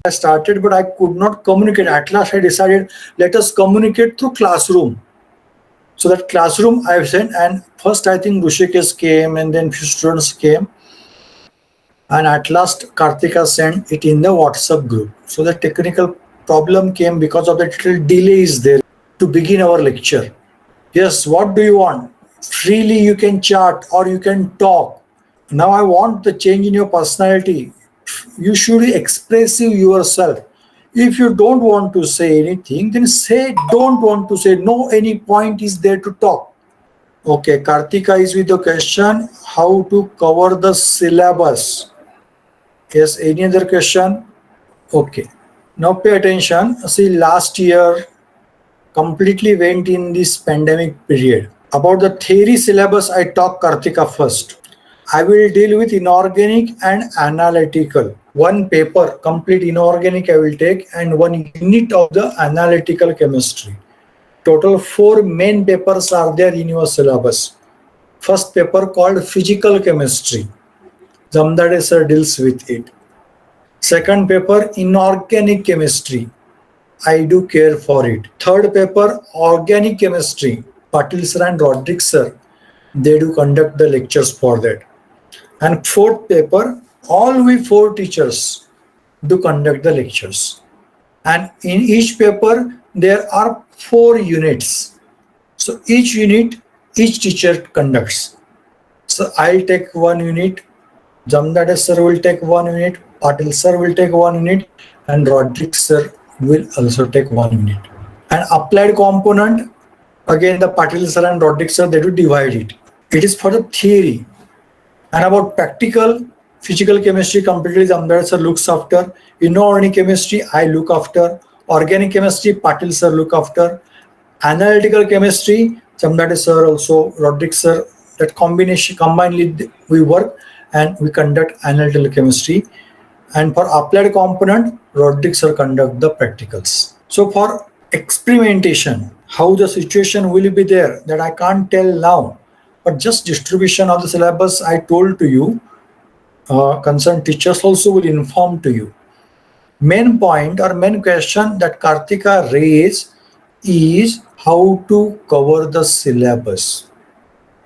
I started, but I could not communicate. At last, I decided let us communicate through classroom. So that classroom I sent, and first I think Rushikesh came, and then few students came, and at last Kartika sent it in the WhatsApp group. So the technical problem came because of the little delay is there to begin our lecture. Yes, what do you want? Freely you can chat or you can talk. Now I want the change in your personality. You should be expressive yourself. If you don't want to say anything, then say don't want to say. No, any point is there to talk. Okay, Kartika is with the question how to cover the syllabus. Yes, any other question? Okay. Now pay attention. See, last year completely went in this pandemic period. About the theory syllabus, I talk Kartika first. I will deal with inorganic and analytical. One paper, complete inorganic, I will take, and one unit of the analytical chemistry. Total 4 main papers are there in your syllabus. First paper called physical chemistry. Zamdade sir deals with it. Second paper, inorganic chemistry. I do care for it. Third paper, organic chemistry. Patil sir and Rodrick sir, they do conduct the lectures for that. And fourth paper, all we 4 teachers do conduct the lectures. And in each paper, there are 4 units. So each unit, each teacher conducts. So I'll take 1 unit, Jamdade sir will take 1 unit, Patil sir will take 1 unit, and Rodrick sir will also take 1 unit. And applied component, again the Patil sir and Rodrick sir, they do divide it. It is for the theory. And about practical, physical chemistry completely Jamdade sir looks after. Inorganic chemistry, I look after. Organic chemistry, Patil sir look after. Analytical chemistry, Jamdade sir also, Rodrick sir, that combination combinedly we work and we conduct analytical chemistry. And for applied component, Rodrick sir conduct the practicals. So for experimentation, how the situation will be there, that I can't tell now. But just distribution of the syllabus, I told to you, concerned teachers also will inform to you. Main point or main question that Kartika raised is how to cover the syllabus.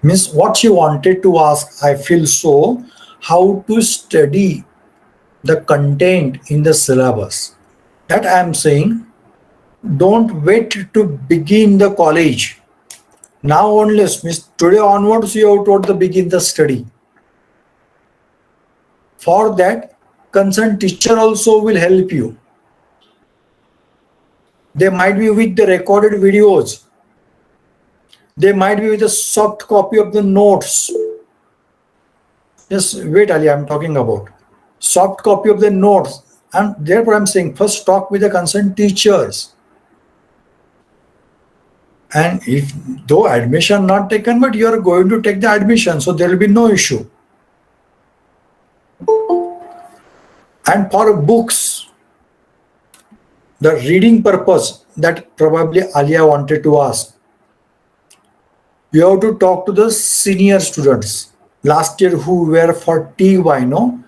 Means what she wanted to ask, I feel so, how to study the content in the syllabus. That I am saying, don't wait to begin the college. Now only, means today onwards you have to begin the study. For that, concerned teacher also will help you. They might be with the recorded videos. They might be with a soft copy of the notes. Just wait, Ali, I'm talking about soft copy of the notes. And therefore I'm saying first talk with the concerned teachers. And if though admission not taken, but you are going to take the admission, so there will be no issue. And for books, the reading purpose that probably Alia wanted to ask, you have to talk to the senior students. Last year who were for TY, no,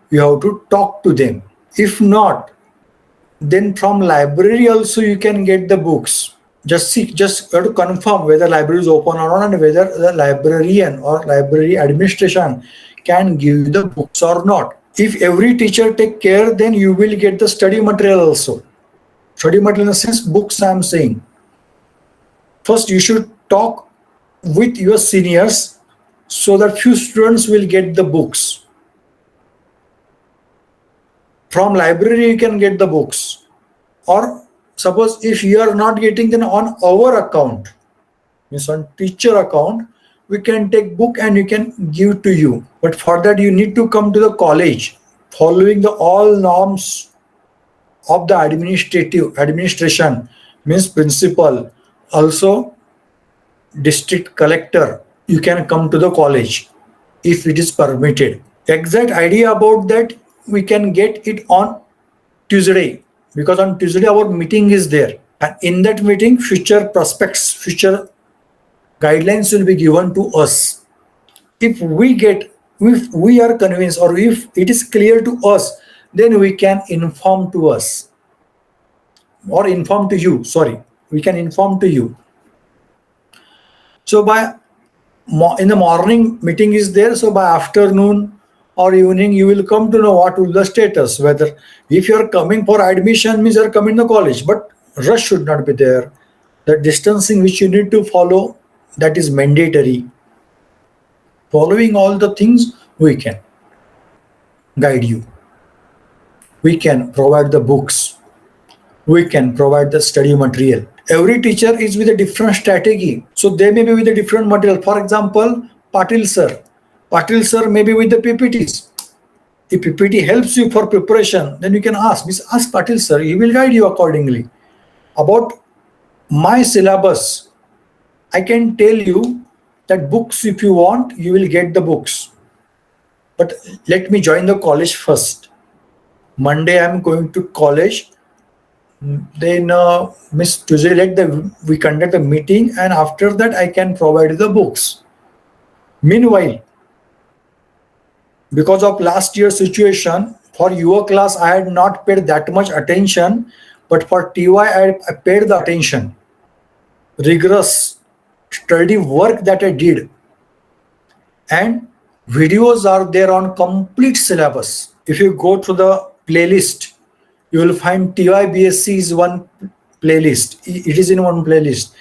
you have to talk to them. If not, then from library also you can get the books. Just you have to confirm whether library is open or not and whether the librarian or library administration can give you the books or not. If every teacher take care, then you will get the study material also. Study material in the sense books I am saying. First you should talk with your seniors so that few students will get the books. From library you can get the books. Or suppose if you are not getting, then on our account, means on teacher account, we can take book and we can give to you. But for that you need to come to the college following the all norms of the administration, means principal, also district collector. You can come to the college if it is permitted. Exact idea about that we can get it on Tuesday, because on Tuesday our meeting is there, and in that meeting future prospects, future guidelines will be given to us. If we are convinced, or if it is clear to us, then we can inform to us, or inform to you, sorry, we can inform to you. So by in the morning meeting is there, so by afternoon or evening you will come to know what will the status, whether if you are coming for admission means you are coming to college, but rush should not be there. The distancing which you need to follow, that is mandatory. Following all the things, we can guide you, we can provide the books, we can provide the study material. Every teacher is with a different strategy, so they may be with a different material. For example, Patil sir may be with the PPTs. If PPT helps you for preparation, then you can ask Patil sir, he will guide you accordingly. About my syllabus, I can tell you that books, if you want, you will get the books. But let me join the college first. Monday I am going to college. Then Miss Tuesday we conduct a meeting, and after that I can provide the books. Meanwhile, because of last year's situation, for your class I had not paid that much attention, but for TY I paid the attention. Rigorous study work that I did, and videos are there on complete syllabus. If you go to the playlist, you will find TYBSc is one playlist. It is in one playlist,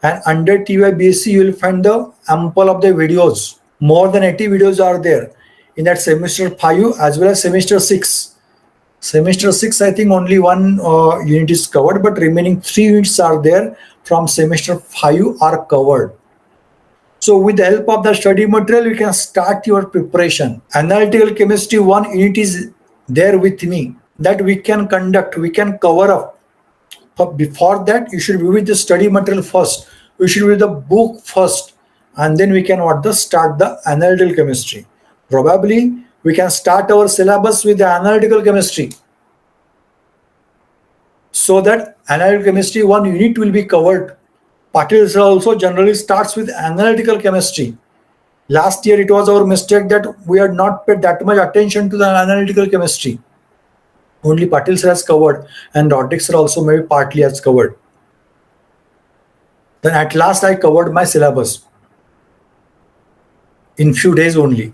and under TYBSc you will find the ample of the videos. More than 80 videos are there in that semester 5 as well as semester 6. Semester 6, I think only one unit is covered, but remaining 3 units are there from semester 5 are covered. So with the help of the study material, you can start your preparation. Analytical chemistry 1 unit is there with me that we can conduct, we can cover up. But before that, you should be with the study material first. We should be with the book first, and then we can start the analytical chemistry. Probably we can start our syllabus with the analytical chemistry, so that analytical chemistry 1 unit will be covered. Patil sir also generally starts with analytical chemistry. Last year it was our mistake that we had not paid that much attention to the analytical chemistry. Only Patil sir has covered, and Roderick sir also maybe partly has covered. Then at last I covered my syllabus in few days only.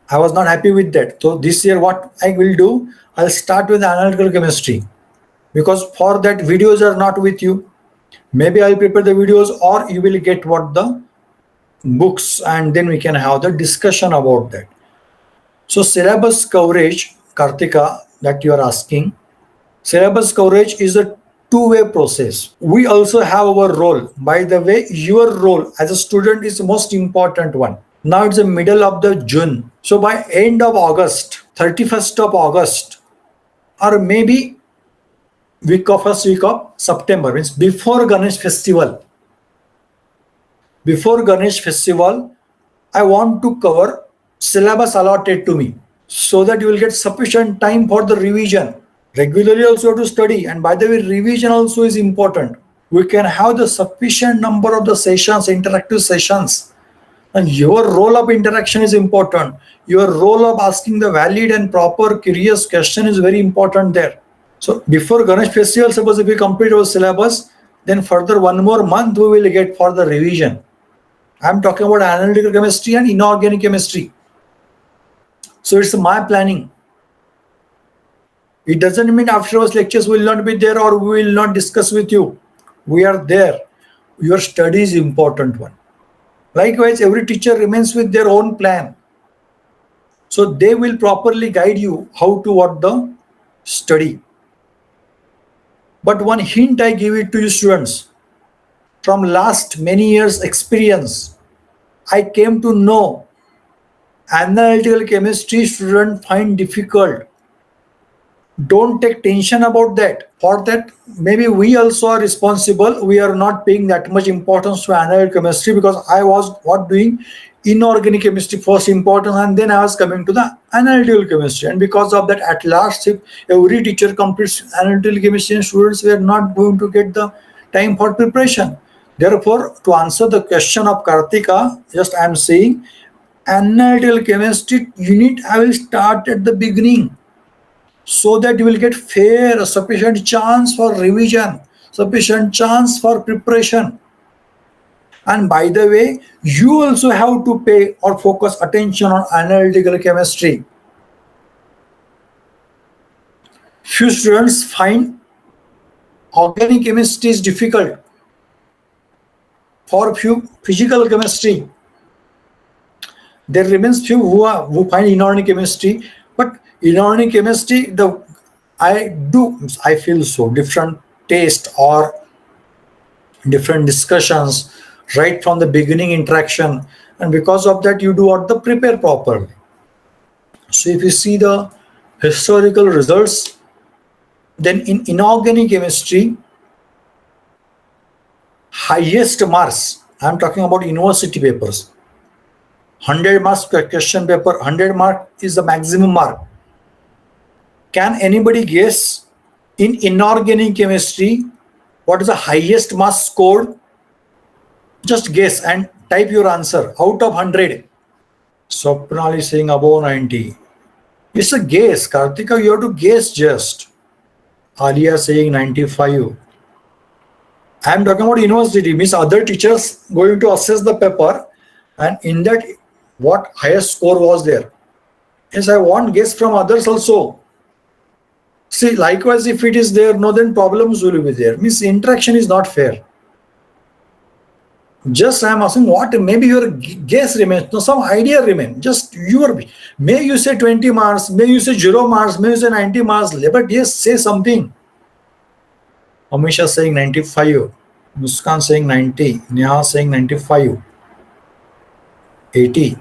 I was not happy with that. So this year what I will do, I'll start with analytical chemistry, because for that videos are not with you. Maybe I'll prepare the videos, or you will get the books, and then we can have the discussion about that. So syllabus coverage, Kartika, that you are asking, syllabus coverage is a two-way process. We also have our role. By the way, your role as a student is the most important one. Now it's the middle of the June. So by end of August, 31st of August, or maybe first week of September, means before Ganesh festival. Before Ganesh festival, I want to cover syllabus allotted to me, so that you will get sufficient time for the revision. Regularly also to study, and by the way, revision also is important. We can have the sufficient number of the sessions, interactive sessions. And your role of interaction is important. Your role of asking the valid and proper curious question is very important there. So before Ganesh festival, suppose if we complete our syllabus, then further 1 more month we will get for the revision. I am talking about analytical chemistry and inorganic chemistry. So it's my planning. It doesn't mean afterwards lectures will not be there or we will not discuss with you. We are there. Your study is important one. Likewise, every teacher remains with their own plan. So they will properly guide you how to study. But one hint I give it to you students, from last many years experience, I came to know analytical chemistry students find difficult. Don't take tension about that. For that, maybe we also are responsible. We are not paying that much importance to analytical chemistry, because I was doing inorganic chemistry first important, and then I was coming to the analytical chemistry. And because of that, at last, if every teacher completes analytical chemistry, students were not going to get the time for preparation. Therefore, to answer the question of Kartika, just I am saying analytical chemistry unit I will start at the beginning so that you will get fair, sufficient chance for revision, sufficient chance for preparation. And by the way, you also have to pay or focus attention on analytical chemistry. Few students find organic chemistry is difficult. For few, physical chemistry. There remains few who find inorganic chemistry, but inorganic chemistry, I feel so different taste or different discussions right from the beginning interaction, and because of that you do what the prepare properly. So if you see the historical results, then in inorganic chemistry, highest marks, I'm talking about university papers, 100 marks per question paper, 100 mark is the maximum mark. Can anybody guess in inorganic chemistry what is the highest marks scored? Just guess and type your answer out of 100. Swapnal is saying above 90. It's a guess. Kartika, you have to guess just. Alia saying 95. I am talking about university, means other teachers going to assess the paper, and in that what highest score was there. Yes, I want guess from others also. See, likewise, if it is there, no, then problems will be there. Means interaction is not fair. Just I am asking what, maybe your guess remains, no, some idea remain. Just your, may you say 20 marks, may you say 0 marks, may you say 90 marks, but yes, say something. Amisha saying 95, Muskan saying 90, Neha saying 95, 80.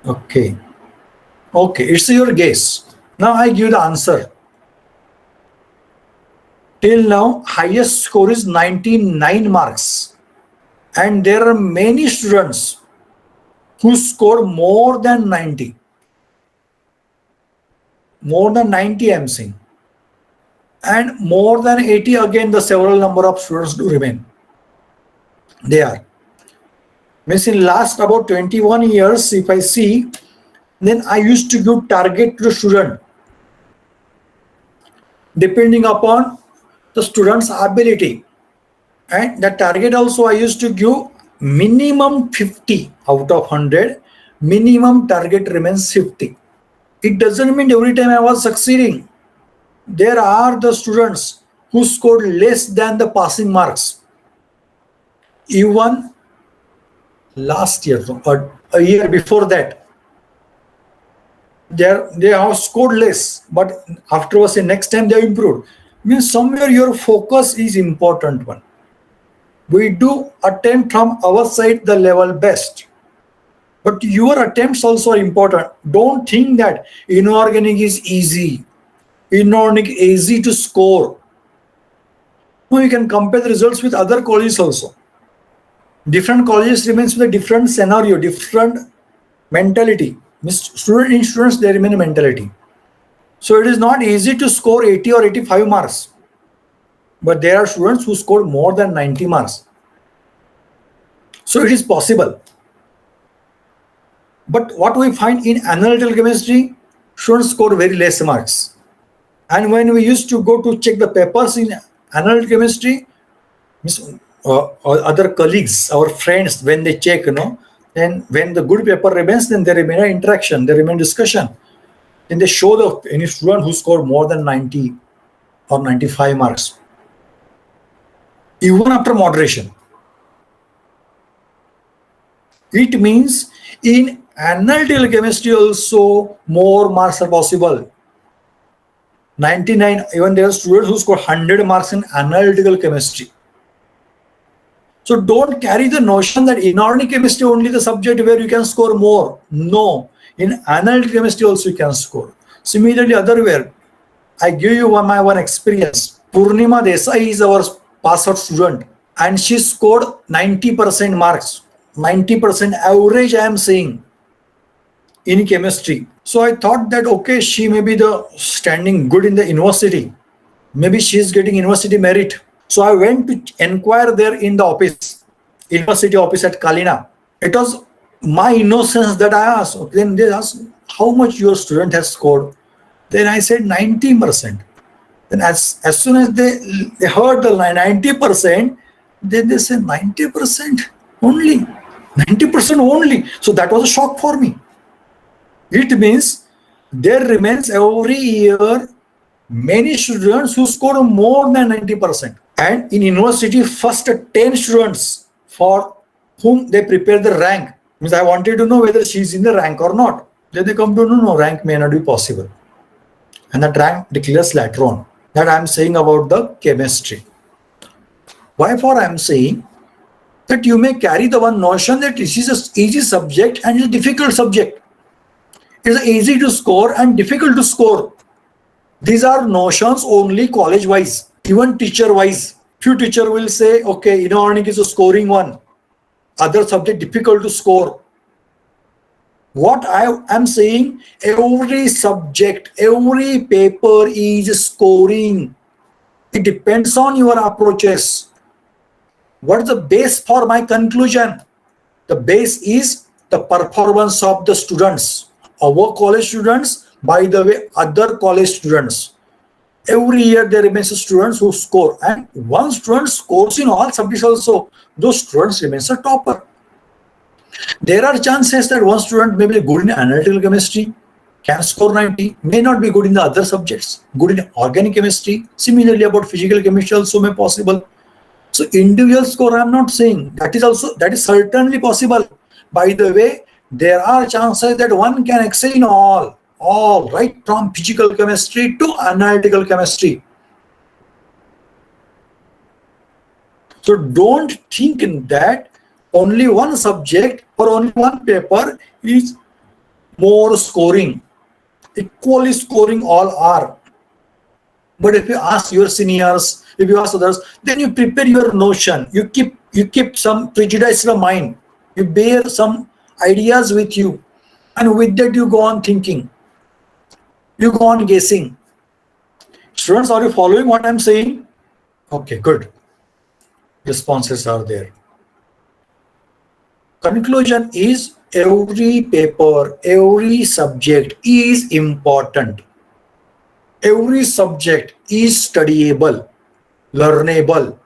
Okay. Okay, it's your guess. Now I give the answer. Till now, highest score is 99 marks. And there are many students who score more than 90. More than 90 I am saying. And more than 80 again the several number of students do remain. They are. Means in last about 21 years, if I see, then I used to give target to the student depending upon the student's ability. And the target also I used to give minimum 50 out of 100. Minimum target remains 50. It doesn't mean every time I was succeeding. There are the students who scored less than the passing marks. Even last year or a year before that, they have scored less, but afterwards the next time they improved. Means somewhere your focus is important one. We do attempt from our side the level best, but your attempts also are important. Don't think that inorganic is easy. Inorganic easy to score. No, you can compare the results with other colleges also. Different colleges remains with a different scenario, different mentality. Students they remain a mentality. So it is not easy to score 80 or 85 marks. But there are students who score more than 90 marks. So it is possible. But what we find in analytical chemistry, students score very less marks. And when we used to go to check the papers in analytical chemistry, other colleagues, our friends, when they check, then when the good paper remains, then there remain an interaction, there remain discussion. Then they show any student who scored more than 90 or 95 marks. Even after moderation. It means in analytical chemistry also more marks are possible. 99, even there are students who score 100 marks in analytical chemistry. So don't carry the notion that inorganic chemistry only the subject where you can score more. No, in analytical chemistry also you can score. Similarly, otherwhere, I give you my one experience. Purnima Desai is our pass out student and she scored 90% marks, 90% average I am saying in chemistry. So I thought that okay, she may be the standing good in the university. Maybe she is getting university merit. So I went to inquire there in the office, university office at Kalina. It was my innocence that I asked. Okay, then they asked, how much your student has scored? Then I said 90%. Then as soon as they heard the 90%, then they said 90% only. 90% only. So that was a shock for me. It means there remains every year many students who score more than 90%. And in university, first 10 students for whom they prepare the rank. Means I wanted to know whether she's in the rank or not. Then they come to know, no, rank may not be possible. And that rank declares later on. That I'm saying about the chemistry. Why for I'm saying that you may carry the one notion that this is an easy subject and it's a difficult subject. It's easy to score and difficult to score. These are notions only college-wise, even teacher-wise. Few teacher will say, okay, inorganic is a scoring one. Other subject difficult to score. What I am saying, every subject, every paper is scoring. It depends on your approaches. What is the base for my conclusion? The base is the performance of the students. Our college students, by the way, other college students. Every year there remains students who score. And one student scores in all subjects also. Those students remains a topper. There are chances that one student may be good in analytical chemistry, can score 90, may not be good in the other subjects, good in organic chemistry. Similarly, about physical chemistry also may possible. So individual score, I'm not saying that is certainly possible. By the way, there are chances that one can excel in all right from physical chemistry to analytical chemistry. So don't think that only one subject or only one paper is more scoring. Equally scoring all are. But if you ask your seniors, if you ask others, then you prepare your notion. You keep some prejudice in your mind. You bear some ideas with you. And with that you go on thinking. You go on guessing. Students, are you following what I'm saying? Okay, good. Responses are there. Conclusion is every paper, every subject is important. Every subject is studyable, learnable.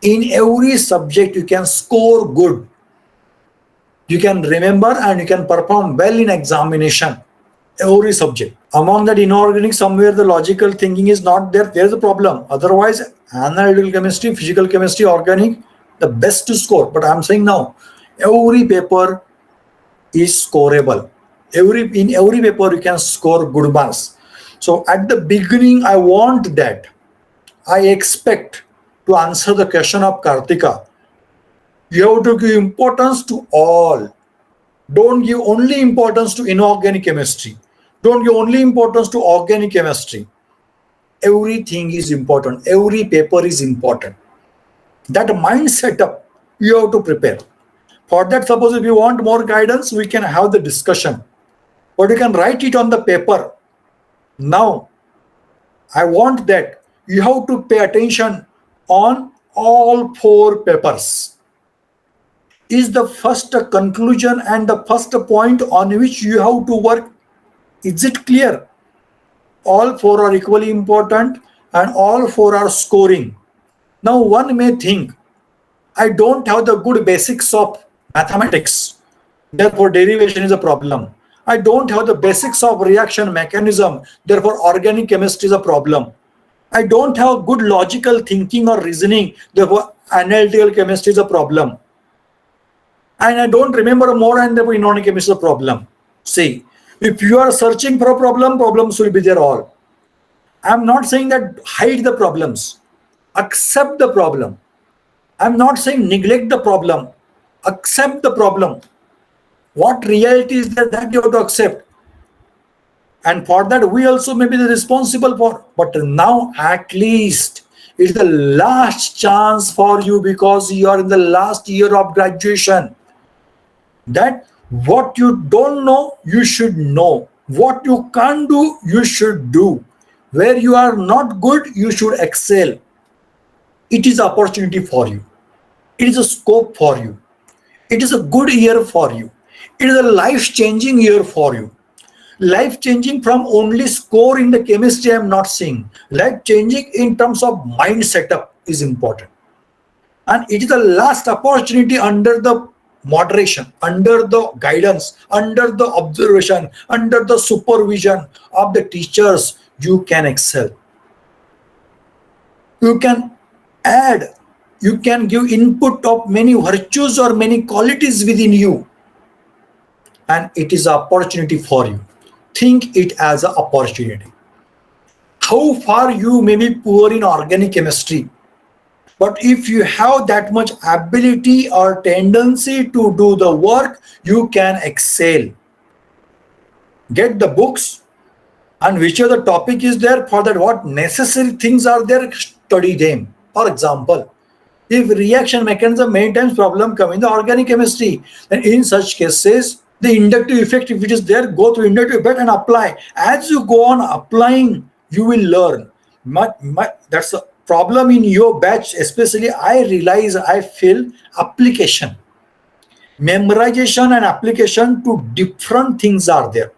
In every subject, you can score good. You can remember and you can perform well in examination. Every subject. Among that inorganic, somewhere the logical thinking is not there. There's a problem. Otherwise, analytical chemistry, physical chemistry, organic, the best to score. But I'm saying now, every paper is scoreable. In every paper, you can score good marks. So at the beginning, I want that. I expect to answer the question of Kartika. You have to give importance to all. Don't give only importance to inorganic chemistry. Don't give only importance to organic chemistry. Everything is important. Every paper is important. That mind setup, you have to prepare. For that, suppose if you want more guidance, we can have the discussion. But you can write it on the paper. Now, I want that you have to pay attention on all 4 papers. Is the first conclusion and the first point on which you have to work, is it clear? All 4 are equally important and all 4 are scoring. Now one may think, I don't have the good basics of mathematics, therefore derivation is a problem. I don't have the basics of reaction mechanism, therefore organic chemistry is a problem. I don't have good logical thinking or reasoning, therefore analytical chemistry is a problem. And I don't remember more and therefore inorganic chemistry is a problem. See, if you are searching for a problem, problems will be there all. I'm not saying that hide the problems, accept the problem. I'm not saying neglect the problem, accept the problem. What reality is there that you have to accept? And for that, we also may be responsible for. But now, at least, it's the last chance for you because you are in the last year of graduation. That what you don't know, you should know. What you can't do, you should do. Where you are not good, you should excel. it is opportunity for you. It is a scope for you. It is a good year for you. It is a life-changing year for you. Life-changing from only score in the chemistry I am not seeing. Life-changing in terms of mind setup is important. And it is the last opportunity under the moderation, under the guidance, under the observation, under the supervision of the teachers, you can excel. You can add, you can give input of many virtues or many qualities within you, and it is an opportunity for you. Think it as an opportunity. How far you may be poor in organic chemistry, but if you have that much ability or tendency to do the work, you can excel. Get the books, and whichever the topic is there, for that what necessary things are there, study them. For example, if reaction mechanism many times problem come in the organic chemistry, then in such cases, the inductive effect, if it is there, go through inductive effect and apply. As you go on applying, you will learn. That's a problem in your batch, especially I realize, I feel application. Memorization and application to different things are there.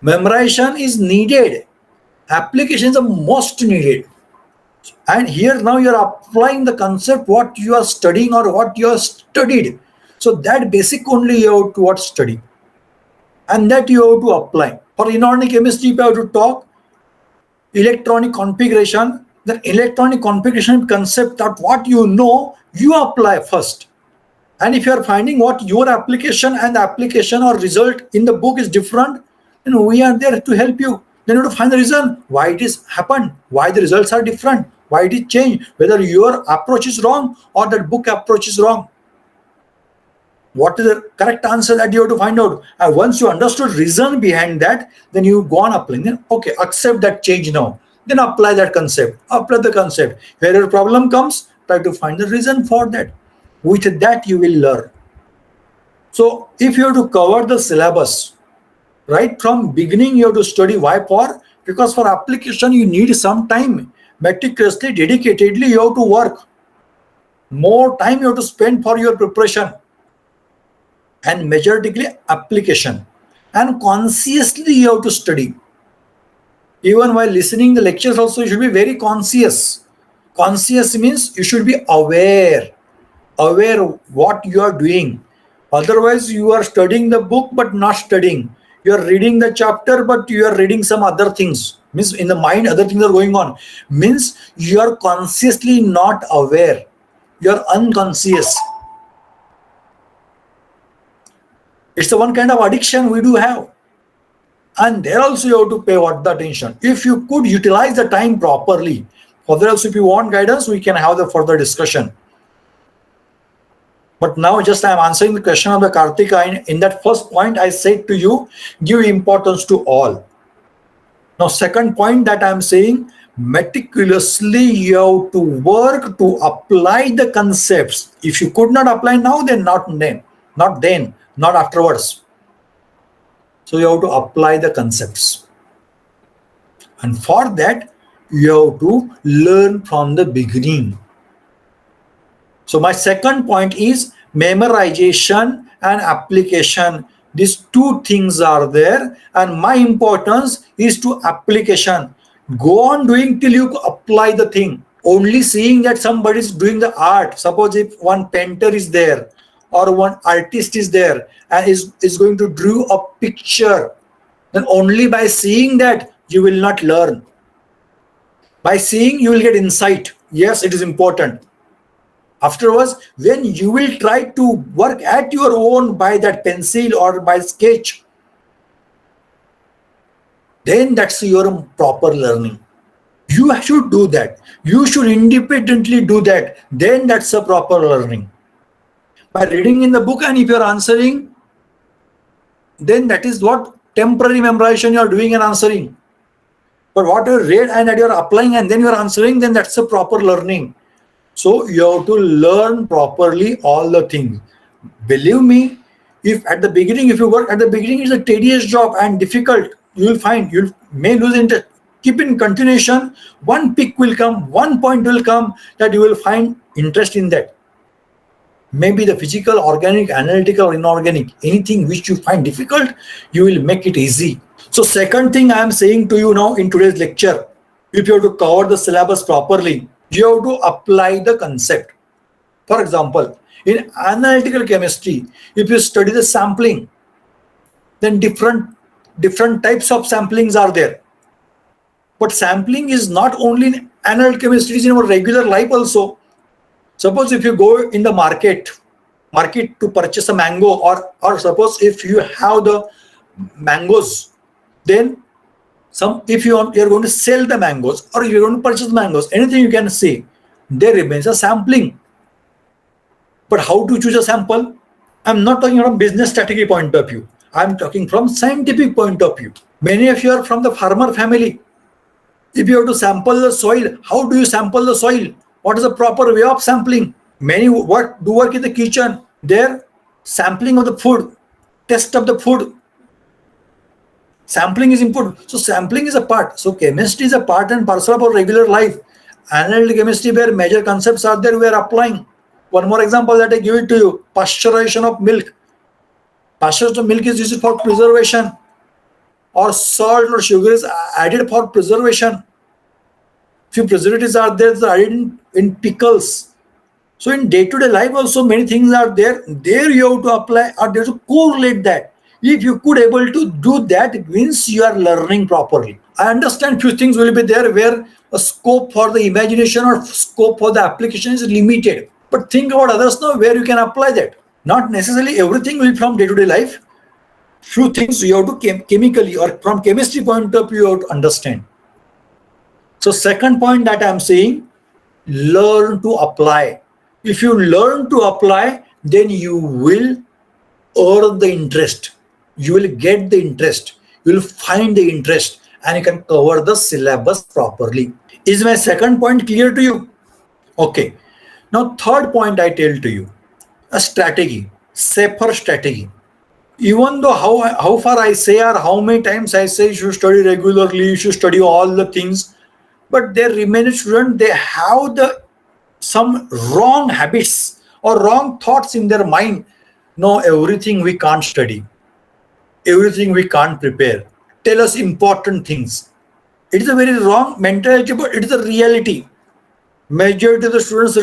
Memorization is needed. Application is the most needed. And here now you are applying the concept what you are studying or what you have studied. So that basic only you have to what study. And that you have to apply. For inorganic chemistry, if you have to talk electronic configuration, the electronic configuration concept that what you know, you apply first. And if you are finding what your application and the application or result in the book is different, then we are there to help you. Then you have to find the reason why it is happened, why the results are different, why it is changed, whether your approach is wrong or that book approach is wrong. What is the correct answer that you have to find out? And once you understood reason behind that, then you go on applying. Then okay, accept that change now. Then apply that concept. Apply the concept. Where a problem comes, try to find the reason for that. With that, you will learn. So if you have to cover the syllabus, right from beginning, you have to study. Why for? Because for application, you need some time. Meticulously, dedicatedly, you have to work. More time you have to spend for your preparation. And majoritarily application. And consciously, you have to study. Even while listening the lectures also, you should be very conscious. Conscious means you should be aware of what you are doing. Otherwise, you are studying the book but not studying. You are reading the chapter but you are reading some other things. Means in the mind, other things are going on. Means you are consciously not aware. You are unconscious. It's the one kind of addiction we do have. And there also you have to pay what the attention. If you could utilize the time properly, further else if you want guidance, we can have the further discussion. But now just I am answering the question of the Kartika. In that first point, I said to you, give importance to all. Now second point that I am saying, meticulously you have to work to apply the concepts. If you could not apply now, then not then, not afterwards. So you have to apply the concepts. And for that, you have to learn from the beginning. So my second point is memorization and application. These two things are there, and my importance is to application. Go on doing till you apply the thing. Only seeing that somebody is doing the art. Suppose if one painter is there or one artist is there and is going to draw a picture, then only by seeing that you will not learn. By seeing, you will get insight. Yes, it is important. Afterwards, when you will try to work at your own by that pencil or by sketch, then that's your proper learning. You should do that. You should independently do that. Then that's a proper learning. By reading in the book and if you're answering, then that is what temporary memorization you are doing and answering. But what you read and that you are applying and then you are answering, then that's a proper learning. So you have to learn properly all the things. Believe me, if at the beginning, if you work at the beginning, it's a tedious job and difficult, you will find you may lose interest. keep in continuation, one peak will come, one point will come that you will find interest in that. Maybe the physical, organic, analytical, or inorganic, anything which you find difficult, you will make it easy. So second thing I am saying to you now in today's lecture, if you have to cover the syllabus properly, you have to apply the concept. For example, in analytical chemistry, if you study the sampling, then different types of samplings are there. But sampling is not only in analytical chemistry, it's in our regular life also. Suppose if you go in the market to purchase a mango, or suppose if you have the mangoes, then if you're going to sell the mangoes or you're going to purchase mangoes, anything you can say, there remains a sampling. But how to choose a sample? I'm not talking from business strategy point of view. I'm talking from scientific point of view. Many of you are from the farmer family. If you have to sample the soil, how do you sample the soil? What is the proper way of sampling? Many do work in the kitchen. Their sampling of the food, test of the food. Sampling is important. So sampling is a part. So chemistry is a part and parcel of our regular life. Analytical chemistry, where major concepts are there, we are applying. One more example that I give it to you: pasteurization of milk. Pasteurization of milk is used for preservation, or salt or sugar is added for preservation. Few preservatives are there that are added in pickles. So in day-to-day life also many things are there. There you have to apply, or there to correlate that. If you could able to do that, it means you are learning properly. I understand few things will be there where a scope for the imagination or scope for the application is limited. But think about others now where you can apply that. Not necessarily everything will be from day-to-day life. Few things you have to chemically or from chemistry point of view you have to understand. So second point that I am saying, learn to apply. If you learn to apply, then you will earn the interest. You will get the interest. You will find the interest and you can cover the syllabus properly. Is my second point clear to you? Okay. Now third point I tell to you, a strategy, safer strategy. Even though how far I say or how many times I say you should study regularly, you should study all the things, but there remain a student, they have some wrong habits or wrong thoughts in their mind. No, everything we can't study, everything we can't prepare. Tell us important things. It is a very wrong mentality, but it is a reality. Majority of the students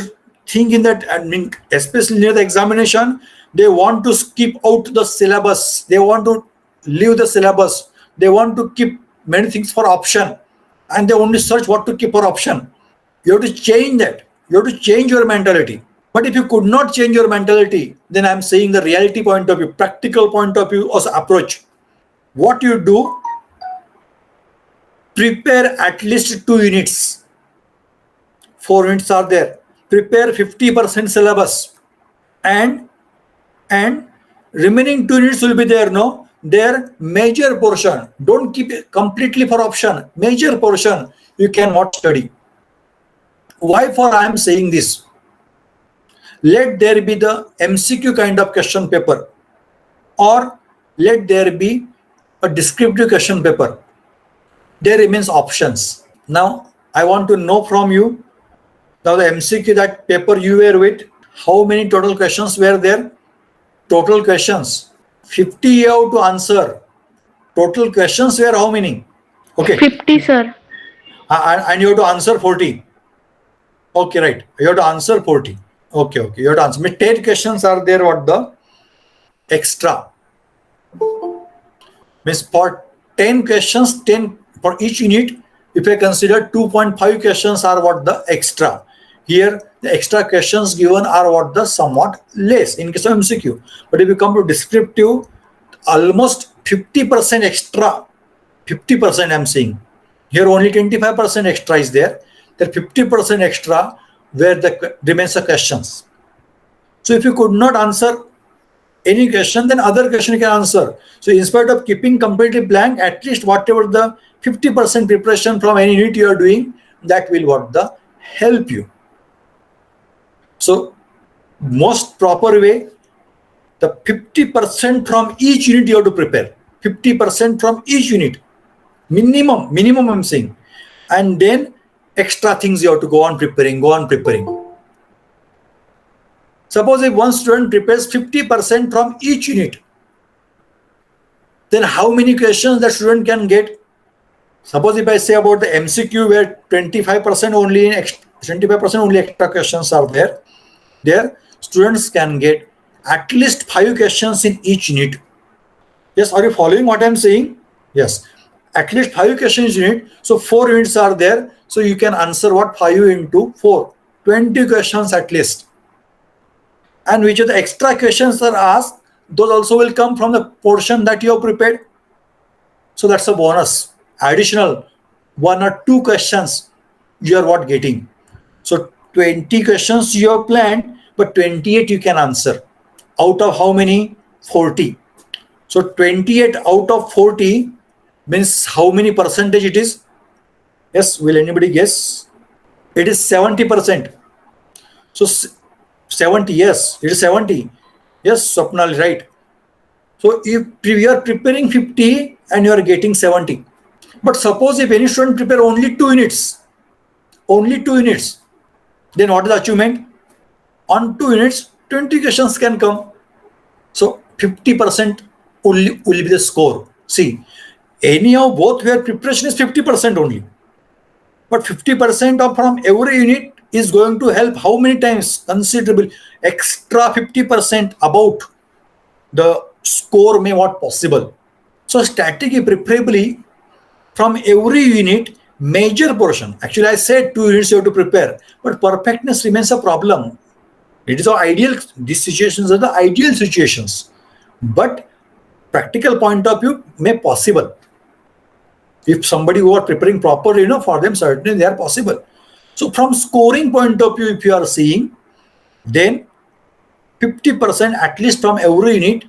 think in that, I mean, especially near the examination, they want to skip out the syllabus. They want to leave the syllabus. They want to keep many things for option, and they only search what to keep for option. You have to change that. You have to change your mentality. But if you could not change your mentality, then I'm saying the reality point of view, practical point of view or approach. What you do, prepare at least 2 units. 4 units are there. Prepare 50% syllabus. And remaining 2 units will be there, no? Their major portion. Don't keep it completely for option. Major portion you cannot study. Why for I am saying this? Let there be the MCQ kind of question paper, or let there be a descriptive question paper. There remains options. Now I want to know from you, now the MCQ, that paper you were with, how many total questions were there? Total questions 50 you have to answer. Total questions were how many? Okay. 50, sir. And you have to answer 40. Okay, right. You have to answer 40. Okay. You have to answer. 10 questions are there. What the extra? Means for 10 questions, 10 for each unit. If I consider 2.5 questions are what the extra. Here the extra questions given are what the somewhat less in case of MCQ. But if you come to descriptive, almost 50% extra. 50% I'm saying. Here only 25% extra is there. The 50% extra where the remains the questions. So if you could not answer any question, then other question you can answer. So instead of keeping completely blank, at least whatever the 50% preparation from any unit you are doing, that will what the help you. So most proper way, the 50% from each unit you have to prepare. 50% from each unit. Minimum I'm saying. and then extra things you have to go on preparing. Suppose if one student prepares 50% from each unit, then how many questions the student can get? Suppose if I say about the MCQ where 25% only extra questions are there students can get at least 5 questions in each unit. Yes, are you following what I'm saying? Yes, at least 5 questions in unit. So 4 units are there. So you can answer what 5 into 4, 20 questions at least. And which of the extra questions are asked, those also will come from the portion that you have prepared. So that's a bonus, additional 1 or 2 questions you are what getting. So 20 questions you have planned, but 28 you can answer. Out of how many? 40. So 28 out of 40 means how many percentage it is? Yes, will anybody guess? It is 70%. So 70, yes, it is 70. Yes, Swapnal, right. So if you are preparing 50 and you are getting 70. But suppose if any student prepare only 2 units, then what is the achievement? On 2 units, 20 questions can come. So 50% will be the score. See, anyhow, both where preparation is 50% only. But 50% of from every unit is going to help how many times? Considerable. Extra 50% about the score may what possible. So strategy preferably from every unit, major portion. Actually, I said 2 units you have to prepare, but perfectness remains a problem. It is ideal. These situations are the ideal situations, but practical point of view may possible. If somebody who are preparing properly, for them certainly they are possible. So from scoring point of view, if you are seeing, then 50% at least from every unit.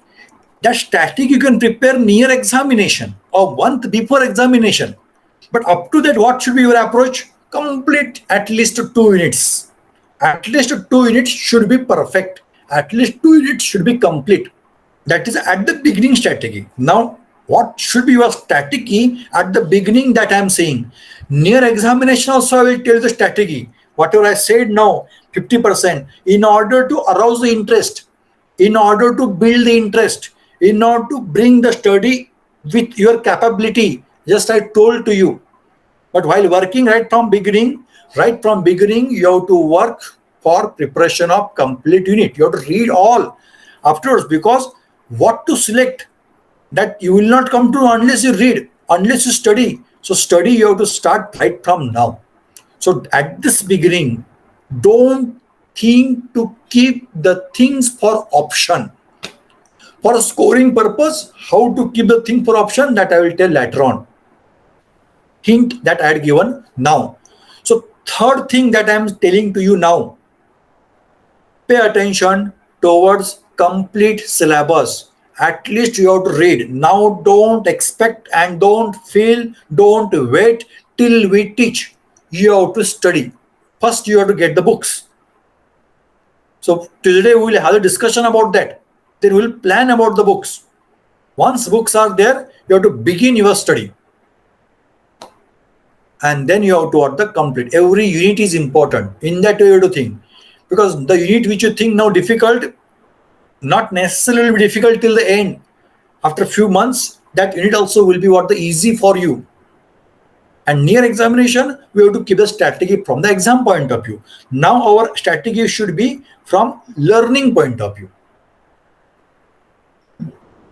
That static you can prepare near examination or month before examination. But up to that, what should be your approach? Complete at least 2 units. At least 2 units should be perfect. At least 2 units should be complete. That is at the beginning strategy. Now, what should be your strategy at the beginning that I am saying? Near examination also I will tell the strategy. Whatever I said now, 50%, in order to arouse the interest, in order to build the interest, in order to bring the study with your capability, just I told to you. But while working right from beginning, you have to work for preparation of complete unit. You have to read all afterwards, because what to select, that you will not come to unless you read, unless you study. So study you have to start right from now. So at this beginning, don't think to keep the things for option. For scoring purpose, how to keep the thing for option, that I will tell later on. Hint that I had given now. So third thing that I am telling to you now, pay attention towards complete syllabus. At least you have to read. Now don't expect and don't wait till we teach. You have to study. First you have to get the books. So today we will have a discussion about that. Then we will plan about the books. Once books are there, you have to begin your study. And then you have to order the complete. Every unit is important. In that way you have to think. Because the unit which you think now difficult, not necessarily will be difficult till the end. After a few months, that unit also will be the easy for you. And near examination, we have to keep the strategy from the exam point of view. Now our strategy should be from learning point of view.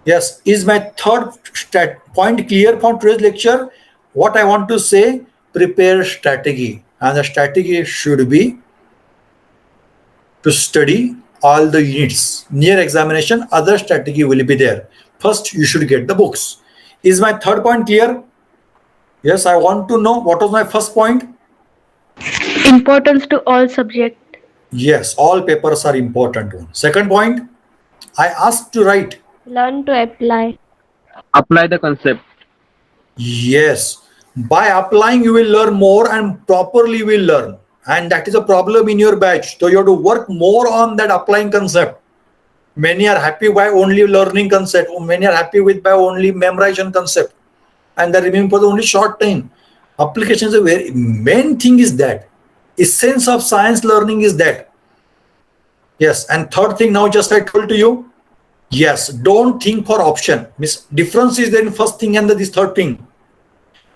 Yes, is my third point clear from today's lecture? What I want to say, prepare strategy. And the strategy should be to study all the units. Near examination, other strategy will be there. First, you should get the books. Is my third point clear? Yes, I want to know what was my first point. Importance to all subjects. Yes, all papers are important. Second point, I asked to write. Learn to apply. Apply the concept. Yes, by applying you will learn more and properly will learn. And that is a problem in your batch. So you have to work more on that applying concept. Many are happy by only learning concept. Many are happy with by only memorization concept. And they remember for the only short time. Application is a very main thing is that. Essence of science learning is that. Yes, and third thing now just I told to you, yes, don't think for option. Means difference is there in first thing and this third thing.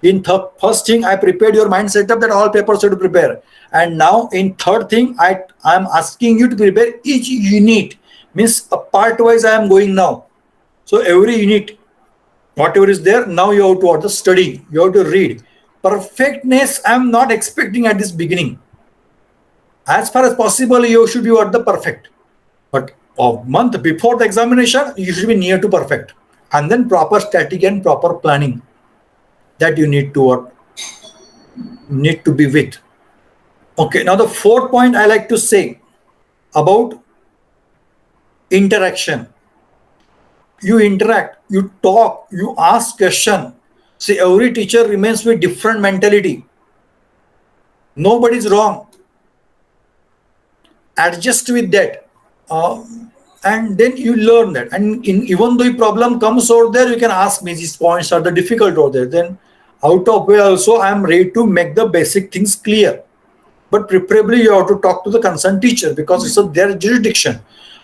In first thing, I prepared your mind setup that all papers should prepare. And now in third thing, I am asking you to prepare each unit. Means a part wise I am going now. So every unit, whatever is there, now you have to study, you have to read. Perfectness, I am not expecting at this beginning. As far as possible, you should be at the perfect. But a month before the examination, you should be near to perfect. And then proper static and proper planning that you need to be with. Okay, now the fourth point I like to say about interaction. You interact, you talk, you ask question. See, every teacher remains with different mentality. Nobody is wrong. Adjust with that. And then you learn that. And even though a problem comes out there, you can ask me these points are the difficult out there. Then out of way also, I am ready to make the basic things clear. But preferably you have to talk to the concerned teacher because it's their jurisdiction.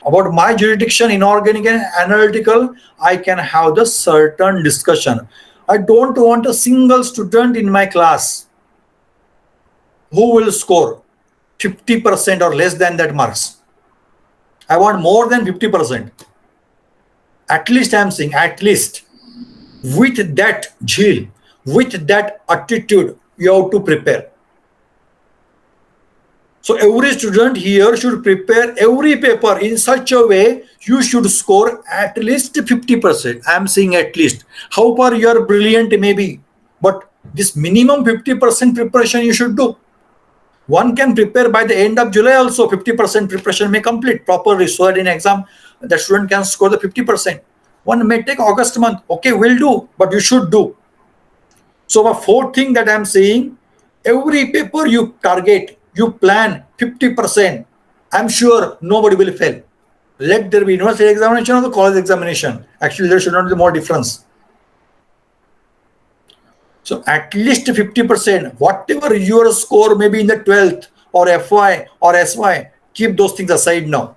About my jurisdiction, inorganic and analytical, I can have the certain discussion. I don't want a single student in my class who will score 50% or less than that marks. I want more than 50%. At least I am saying, at least with that zeal, with that attitude, you have to prepare. So every student here should prepare every paper in such a way you should score at least 50%. I am saying at least. How far you are brilliant maybe, but this minimum 50% preparation you should do. One can prepare by the end of July also 50% preparation may complete properly so that in exam the student can score the 50%. One may take August month. Okay, will do, but you should do. So the fourth thing that I am saying, every paper you target, you plan 50%. I'm sure nobody will fail. Let there be university examination or the college examination. Actually, there should not be more difference. So at least 50%, whatever your score may be in the 12th or FY or SY, keep those things aside now.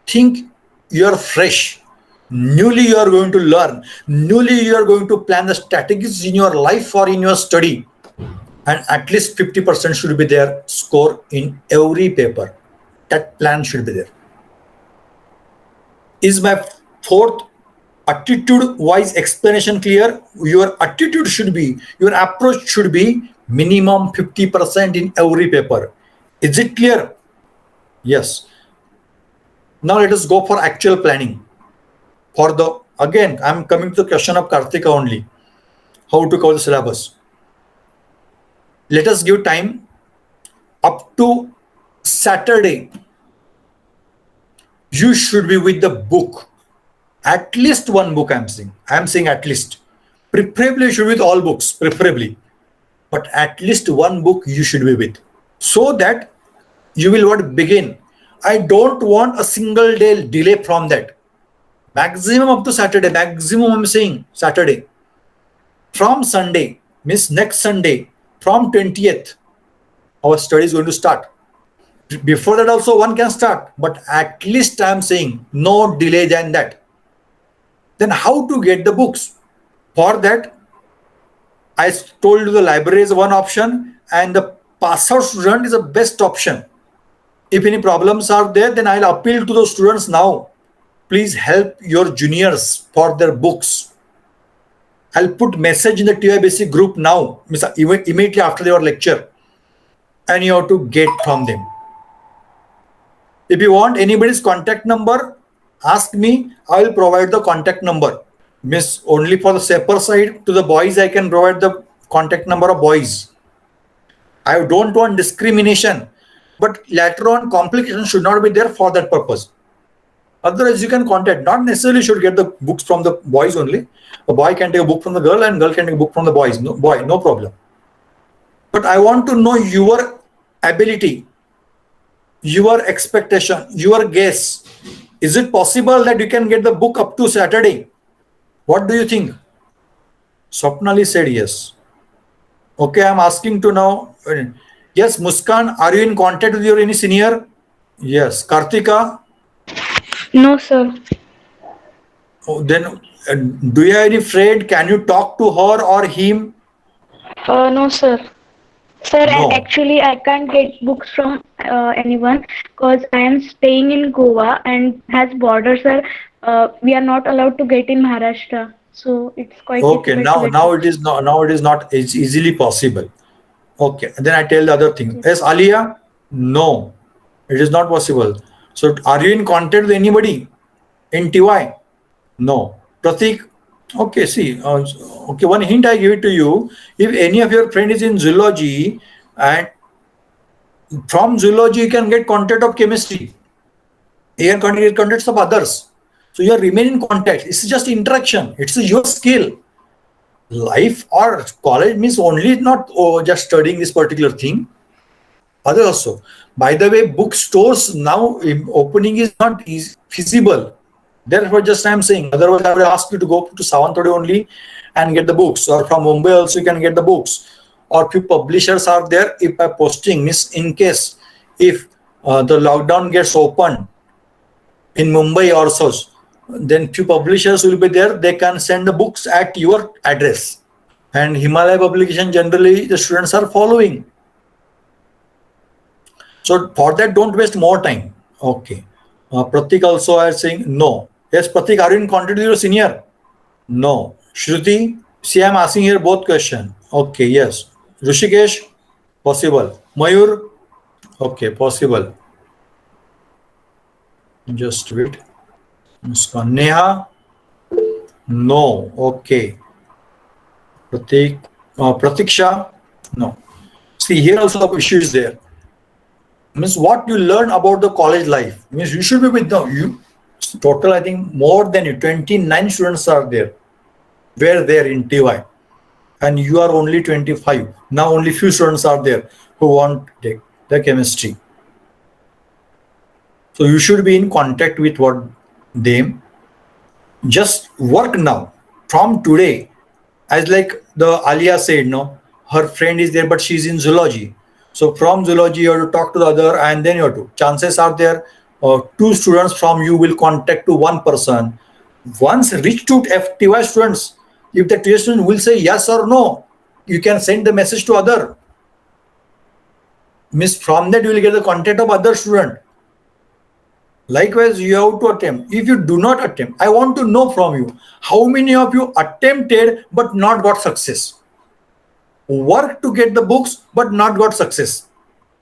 Think you are fresh. Newly you are going to learn. Newly you are going to plan the strategies in your life or in your study. And at least 50% should be there score in every paper. That plan should be there. Is my fourth attitude-wise explanation clear? Your attitude should be, your approach should be minimum 50% in every paper. Is it clear? Yes. Now let us go for actual planning. Again, I'm coming to the question of Kartika only. How to cover the syllabus. Let us give time up to Saturday. You should be with the book. At least one book I'm saying. I'm saying at least. Preferably you should be with all books, preferably. But at least one book you should be with. So that you will want to begin. I don't want a single day delay from that. Maximum up to Saturday. Maximum I'm saying Saturday. From Sunday, means next Sunday, from 20th, our study is going to start. Before that also one can start, but at least I'm saying no delay than that. Then how to get the books? For that, I told you the library is one option and the pass out student is the best option. If any problems are there, then I'll appeal to those students now. Please help your juniors for their books. I'll put message in the TIBC group now, immediately after your lecture, and you have to get from them. If you want anybody's contact number, ask me, I will provide the contact number. Miss only for the safer side, to the boys, I can provide the contact number of boys. I don't want discrimination, but later on complications should not be there for that purpose. Otherwise, you can contact. Not necessarily should get the books from the boys only. A boy can take a book from the girl and girl can take a book from the boys. No problem. But I want to know your ability, your expectation, your guess. Is it possible that you can get the book up to Saturday? What do you think? Swapnali said yes. Okay, I'm asking to now. Yes, Muskan, are you in contact with your any senior? Yes. Kartika, No, sir. then do you have any friend? Can you talk to her or him? No, sir. Sir, and No. actually, I can't get books from anyone because I am staying in Goa and has borders, sir. We are not allowed to get in Maharashtra, so it's quite Okay, difficult to now get now it books. is not now it is not easily possible. Okay, then I tell the other thing. Yes. Yes, Alia, no, it is not possible. So are you in contact with anybody in TY? No. Pratik, okay, see, okay, one hint I give it to you. If any of your friend is in zoology and from zoology you can get contact of chemistry, you can get contacts of others. So you are remain in contact. It's just interaction. It's your skill. Life or college means only not just studying this particular thing. Other also. By the way, bookstores now opening is not feasible. Therefore, just I'm saying. Otherwise, I would ask you to go to Savantodi only and get the books, or from Mumbai also you can get the books. Or few publishers are there. If by posting means in case if the lockdown gets opened in Mumbai or so, then few publishers will be there. They can send the books at your address. And Himalaya publication generally the students are following. So for that, don't waste more time. Okay. Pratik also are saying no. Yes, Pratik, are you in contact with your senior? No. Shruti, see, I'm asking here both question. Okay, yes. Rishikesh, possible. Mayur, okay, possible. Just wait. Muskan. Neha, no. Okay. Pratik, Pratiksha, no. See, here also the issue is there. Means what you learn about the college life means you should be with now you total I think more than 29 students are there were there in TY and you are only 25. Now only few students are there who want to take the chemistry. So you should be in contact with what them. Just work now from today. As like the Alia said, no, her friend is there, but she's in zoology. So from zoology, you have to talk to the other, and then you have to. Chances are there, two students from you will contact to one person. Once reach to FTY students, if the TY student will say yes or no, you can send the message to other. Miss from that you will get the contact of other student. Likewise, you have to attempt. If you do not attempt, I want to know from you how many of you attempted but not got success. Work to get the books but not got success.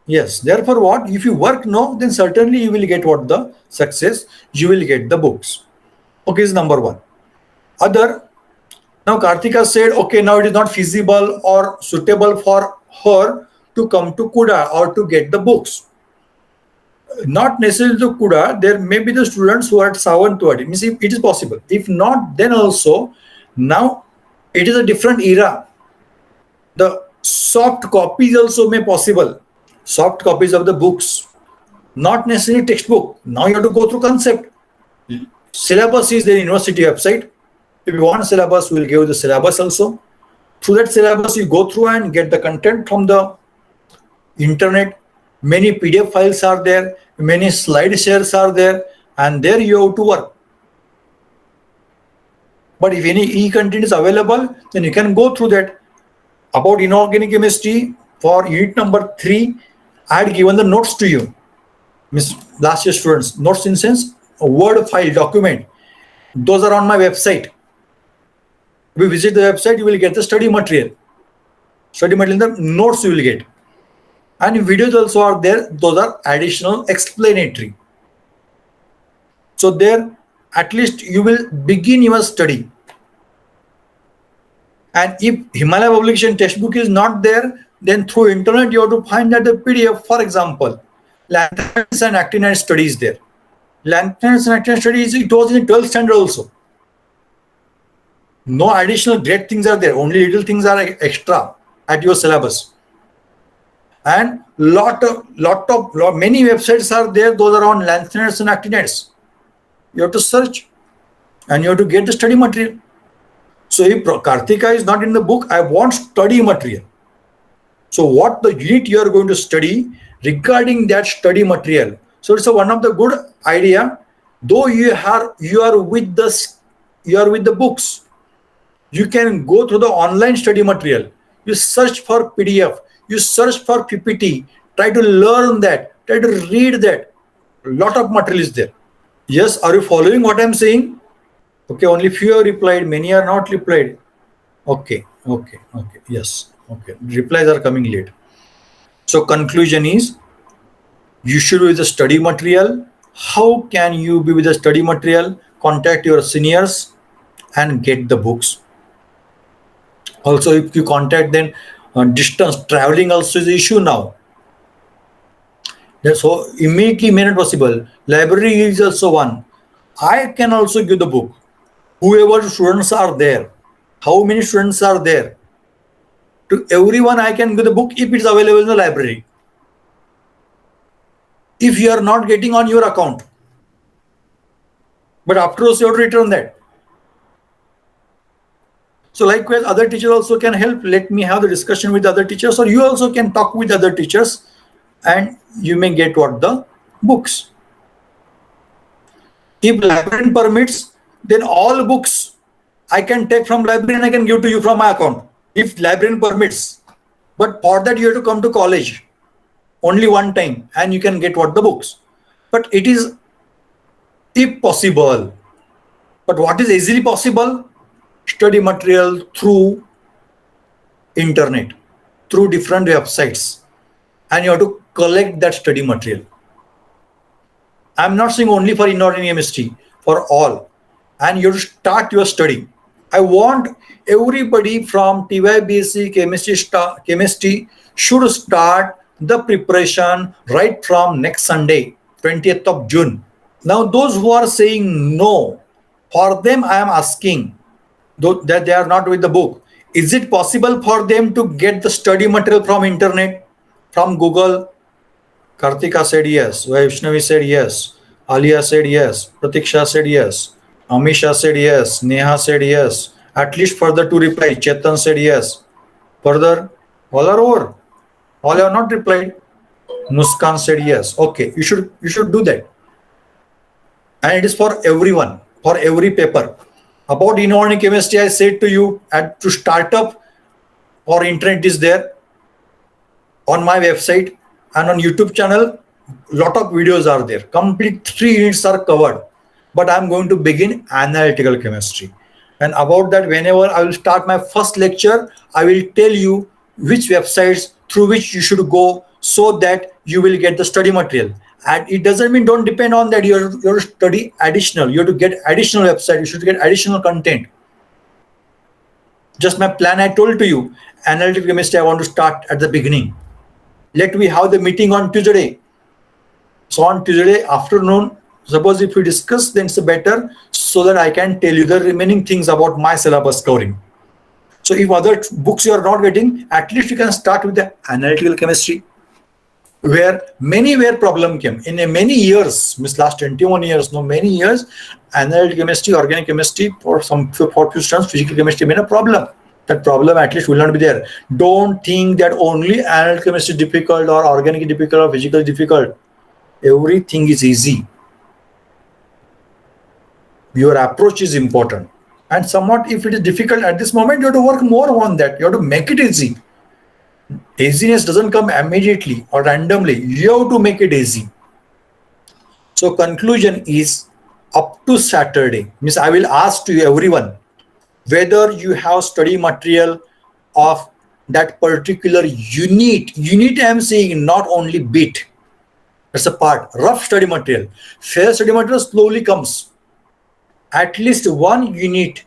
Yes, therefore, what if you work no, then certainly you will get what the success, you will get the books. Okay, is number one. Other now Kartika said, okay, now it is not feasible or suitable for her to come to Kuda or to get the books. Not necessarily to Kuda, there may be the students who are at Savantuadi. Means if it is possible. If not, then also now it is a different era. The soft copies also may possible. Soft copies of the books, not necessarily textbook. Now you have to go through concept. Syllabus is the university website. If you want syllabus, we'll give you the syllabus also. Through that syllabus, you go through and get the content from the internet. Many PDF files are there, many slide shares are there, and there you have to work. But if any e-content is available, then you can go through that. About inorganic chemistry for unit number 3, I had given the notes to you. Miss last year students, notes in sense, a Word file document. Those are on my website. If you visit the website, you will get the study material. Study material, the notes you will get. And videos also are there. Those are additional explanatory. So there, at least you will begin your study. And if Himalaya publication textbook is not there, then through internet you have to find that the PDF. For example, lanthanides and actinide studies there. Lanthanides and actinide studies, it was in 12th standard also. No additional great things are there. Only little things are extra at your syllabus. And many websites are there. Those are on lanthanides and actinides. You have to search and you have to get the study material. So if Kartika is not in the book, I want study material. So what the unit you are going to study regarding that study material. So it's one of the good idea. Though you are with the books, you can go through the online study material. You search for PDF, you search for PPT, try to learn that, try to read that. A lot of material is there. Yes, are you following what I'm saying? Okay, only few have replied, many are not replied. Okay, yes, okay. Replies are coming late. So conclusion is, you should be with the study material. How can you be with the study material? Contact your seniors and get the books. Also, if you contact them, distance traveling also is the issue now. So immediately may not possible. Library is also one. I can also give the book. Whoever students are there, how many students are there? To everyone I can give the book if it's available in the library. If you are not getting on your account, but afterwards you have to return that. So likewise, other teachers also can help. Let me have the discussion with other teachers, or you also can talk with other teachers, and you may get what the books. If librarian permits, then all books I can take from library and I can give to you from my account. If librarian permits, but for that you have to come to college only one time, and you can get what the books. But it is if possible. But what is easily possible? Study material through internet, through different websites, and you have to collect that study material. I'm not saying only for inorganic chemistry, for all. And you have to start your study. I want everybody from TYBSc chemistry should start the preparation right from next Sunday, 20th of June. Now, those who are saying no, for them I am asking, though that they are not with the book, is it possible for them to get the study material from internet, from Google? Kartika said yes, Vaishnavi said yes, Alia said yes, Pratiksha said yes, Amisha said yes, Neha said yes. At least further two replies. Chetan said yes. Further, all are over. All have not replied. Muskan said yes. Okay, you should do that. And it is for everyone, for every paper. About inorganic chemistry, I said to you to start up, or internet is there on my website and on YouTube channel. Lot of videos are there. Complete 3 units are covered. But I'm going to begin analytical chemistry. And about that, whenever I will start my first lecture, I will tell you which websites through which you should go so that you will get the study material. And it doesn't mean don't depend on that. You have to study additional. You have to get additional website. You should get additional content. Just my plan I told to you. Analytical chemistry I want to start at the beginning. Let me have the meeting on Tuesday. So on Tuesday afternoon, suppose if we discuss, then it's better, so that I can tell you the remaining things about my syllabus covering. So if other books you are not getting, at least you can start with the analytical chemistry, where problem came in many years, last 21 years, many years, analytical chemistry, organic chemistry, for few students, physical chemistry been a problem. That problem at least will not be there. Don't think that only analytical chemistry is difficult, or organic is difficult, or physical is difficult. Everything is easy. Your approach is important. And somewhat, if it is difficult at this moment, you have to work more on that. You have to make it easy. Easiness doesn't come immediately or randomly. You have to make it easy. So conclusion is, up to Saturday, means I will ask to everyone whether you have study material of that particular unit. Unit I am saying, not only bit. That's a part. Rough study material. Fair study material slowly comes. At least one unit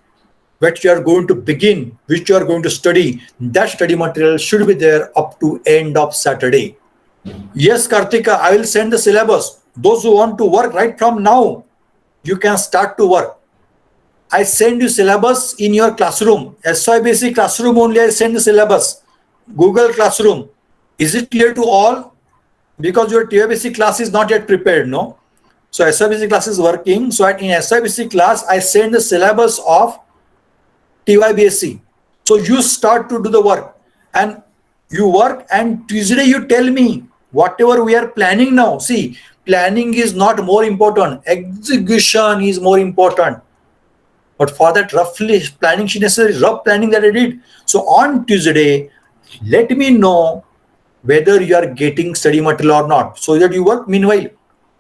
which you are going to begin, which you are going to study, that study material should be there up to end of Saturday. Yes, Kartika, I will send the syllabus. Those who want to work right from now, you can start to work. I send you syllabus in your classroom. SYBC classroom only I send the syllabus. Google Classroom. Is it clear to all? Because your TYBC class is not yet prepared, no? So SYBC class is working. So in SYBC class, I send the syllabus of TYBSc. So you start to do the work. And You work and Tuesday you tell me whatever we are planning now. See, planning is not more important. Execution is more important. But for that roughly planning is necessary, rough planning that I did. So on Tuesday, let me know whether you are getting study material or not, so that you work. Meanwhile,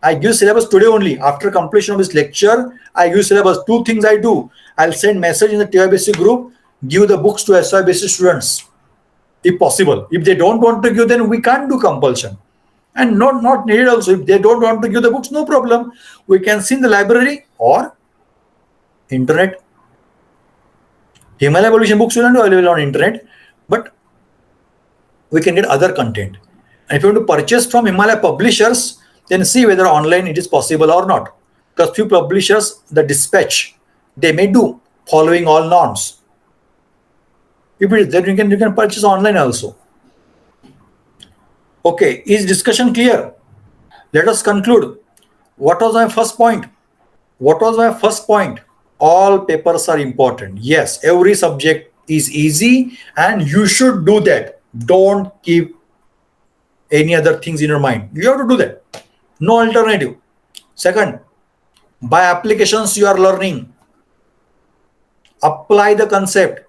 I give syllabus today only. After completion of this lecture, I give syllabus. Two things I do. I'll send message in the TIBC group, give the books to SIBC students, if possible. If they don't want to give, then we can't do compulsion. And not needed also. If they don't want to give the books, no problem. We can see in the library or internet. Himalaya Evolution books will not be available on internet, but we can get other content. And if you want to purchase from Himalaya publishers, then see whether online it is possible or not. Because few publishers, the dispatch, they may do following all norms. If it is, then you can purchase online also. Okay, is discussion clear? Let us conclude. What was my first point? What was my first point? All papers are important. Yes, every subject is easy and you should do that. Don't keep any other things in your mind. You have to do that. No alternative. Second, by applications you are learning. Apply the concept.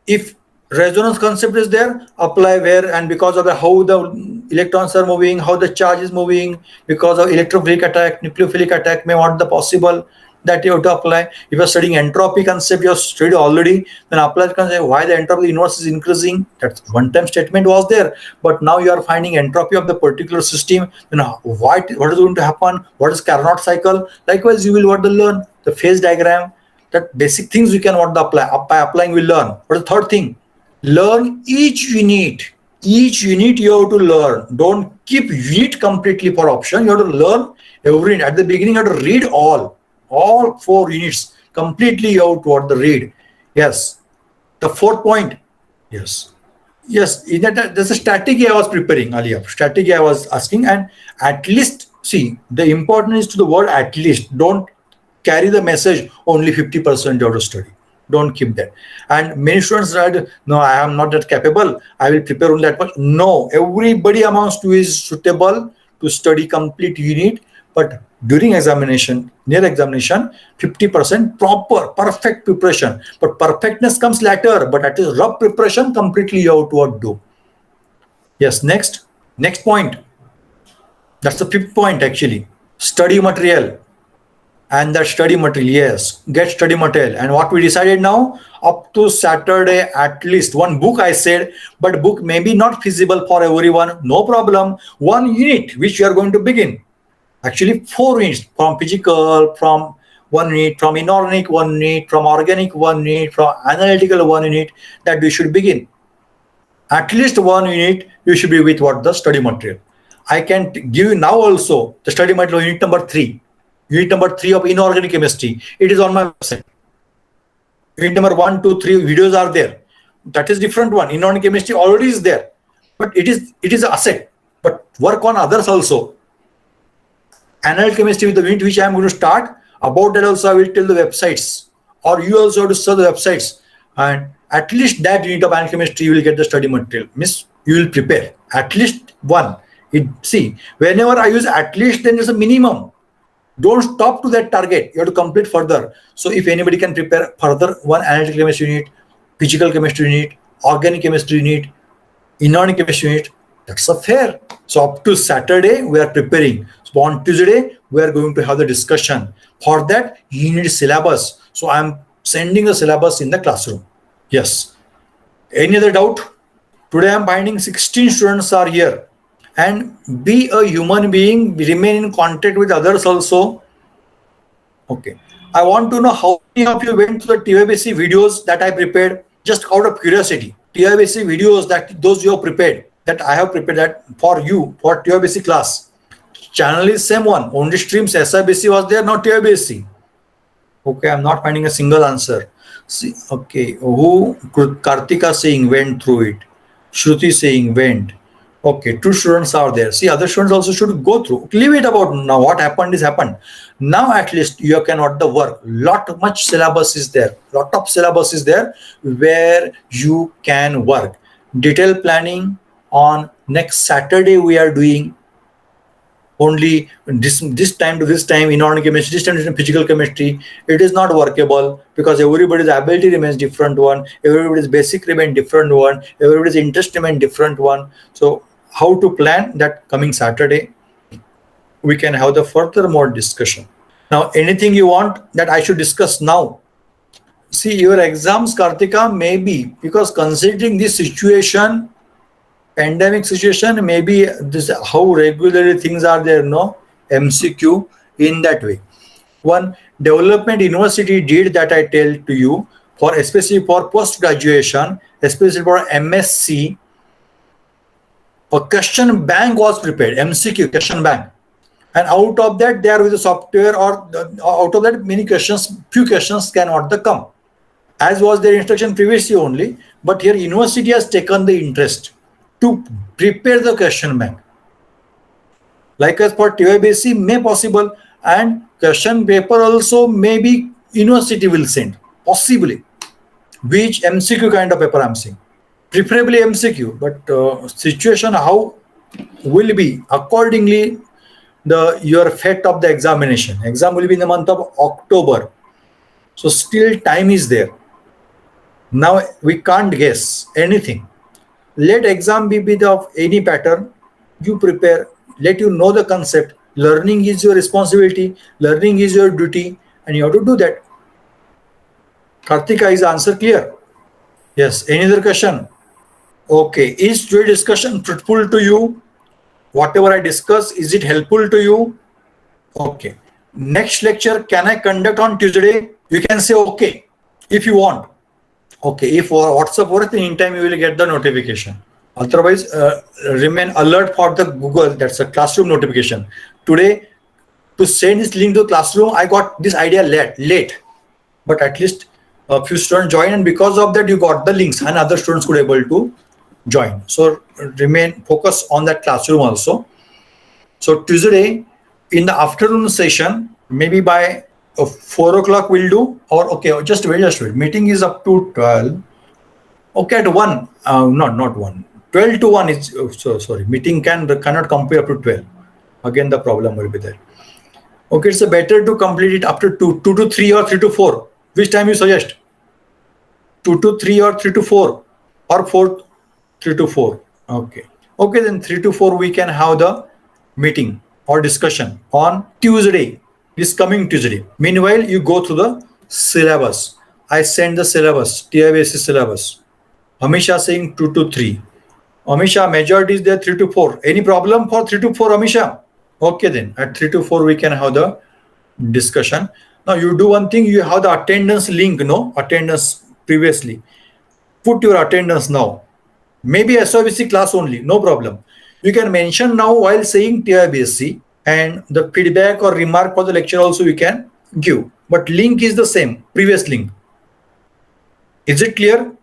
If resonance concept is there, apply where, and because of how the electrons are moving, how the charge is moving, because of electrophilic attack, nucleophilic attack may want the possible, that you have to apply. If you are studying entropy concept, you have studied already, then apply the concept, why the entropy of the universe is increasing. That one time statement was there, but now you are finding entropy of the particular system. You know what is going to happen, what is Carnot cycle. Likewise, you will want to learn the phase diagram. That basic things we can want to apply. By applying, we learn. What is the third thing? Learn each unit. Each unit you have to learn. Don't keep unit completely for option. You have to learn every unit. At the beginning, you have to read all 4 units completely. You have to what the read. Yes. The fourth point. Yes. In that, there's a strategy I was preparing earlier. Strategy I was asking, and at least see the importance is to the word at least. Don't carry the message only 50% you have to study. Don't keep that. And many students said, no, I am not that capable. I will prepare only that much. No, everybody amongst you is suitable to study complete unit. But during examination, near examination, 50% proper, perfect preparation. But perfectness comes later. But at least rough preparation, completely you have to do. Yes, next point. That's the 5th point actually. Study material. And that study material, yes, get study material. And what we decided now, up to Saturday, at least one book I said, but book may be not feasible for everyone, no problem. 1 unit which you are going to begin. Actually 4 units, from physical, from 1 unit, from inorganic 1 unit, from organic 1 unit, from analytical 1 unit, that we should begin. At least 1 unit you should be with what the study material. I can give you now also the study material unit number 3. Unit number 3 of inorganic chemistry. It is on my website. Unit number 1, 2, 3 videos are there. That is different one. Inorganic chemistry already is there, but it is an asset. But work on others also. Analytical chemistry with the unit which I am going to start. About that also I will tell the websites, or you also have to search the websites. And at least that unit of analytical chemistry you will get the study material. Miss, you will prepare at least 1. See, whenever I use at least, then there's a minimum. Don't stop to that target. You have to complete further. So if anybody can prepare further 1 analytical chemistry unit, physical chemistry unit, organic chemistry unit, inorganic chemistry unit, that's a fair. So up to Saturday, we are preparing. So on Tuesday, we are going to have the discussion. For that, you need syllabus. So I'm sending the syllabus in the classroom. Yes. Any other doubt? Today I'm finding 16 students are here. And be a human being, remain in contact with others also. Okay. I want to know how many of you went to the TIBC videos that I prepared, just out of curiosity. TIBC videos that those you have prepared, that I have prepared that for you, for TIBC class. Channel is same one. Only streams SIBC was there, not TIBC. Okay, I'm not finding a single answer. See, okay. Who? Kartika saying went through it. Shruti saying went. Okay, 2 students are there. See, other students also should go through. Leave it about now. What happened is happened. Now at least you can what the work. Much syllabus is there. Lot of syllabus is there where you can work. detailed planning on next Saturday we are doing only this time to this time inorganic chemistry, this time to physical chemistry. It is not workable because everybody's ability remains different one, everybody's basic remain different one, everybody's interest remain different one. So how to plan that coming Saturday? We can have the further more discussion. Now, anything you want that I should discuss now? See, your exams, Kartika, may be because considering this situation, pandemic situation, maybe this how regularly things are there, no MCQ in that way. One development university did that I tell to you for especially for post graduation, especially for MSc, a question bank was prepared, MCQ question bank, and out of that there with the software or out of that many questions, few questions cannot come, as was their instruction previously only. But here university has taken the interest to prepare the question bank. Like as for TYBC may possible, and question paper also maybe university will send, possibly, which MCQ kind of paper I'm saying, preferably MCQ, but situation how will be accordingly your fate of the examination. Exam will be in the month of October, so still time is there. Now we can't guess anything. Let exam be of any pattern. You prepare, let you know the concept. Learning is your responsibility, learning is your duty, and you have to do that. Kartika, is the answer clear? Yes. Any other question? Okay. Is today's discussion fruitful to you? Whatever I discuss, is it helpful to you? Okay. Next lecture, can I conduct on Tuesday? You can say okay if you want. Okay, if WhatsApp works, in time you will get the notification. Otherwise, remain alert for the Google, that's a classroom notification. Today, to send this link to the classroom, I got this idea late, but at least a few students joined, and because of that, you got the links, and other students could able to join. So remain focused on that classroom also. So Tuesday in the afternoon session, maybe by 4 o'clock we'll do, or okay, just wait. Meeting is up to 12. Okay, at 1, not 1. 12 to 1 is, sorry, meeting cannot complete up to 12. Again, the problem will be there. Okay, it's better to complete it after 2 to 3 or 3 to 4. Which time you suggest? 2 to 3 or 3 to 4 or 4, 3 to 4. Okay, then 3 to 4 we can have the meeting or discussion on Tuesday. This coming Tuesday. Meanwhile, you go through the syllabus. I send the syllabus, TIBC syllabus. Amisha saying 2 to 3. Amisha, majority is there 3 to 4. Any problem for 3 to 4, Amisha? Okay, then at 3 to 4 we can have the discussion. Now you do one thing, you have the attendance link, no? Attendance previously. Put your attendance now. Maybe SOBC class only, no problem. You can mention now while saying TIBC, and the feedback or remark for the lecture also you can give. But link is the same, previous link. Is it clear?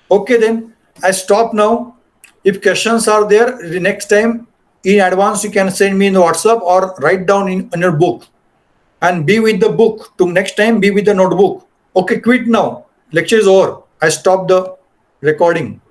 Okay, then I stop now. If questions are there, the next time in advance you can send me in the WhatsApp or write down in your book. And be with the book. To next time, be with the notebook. Okay, quit now. Lecture is over. I stop the recording.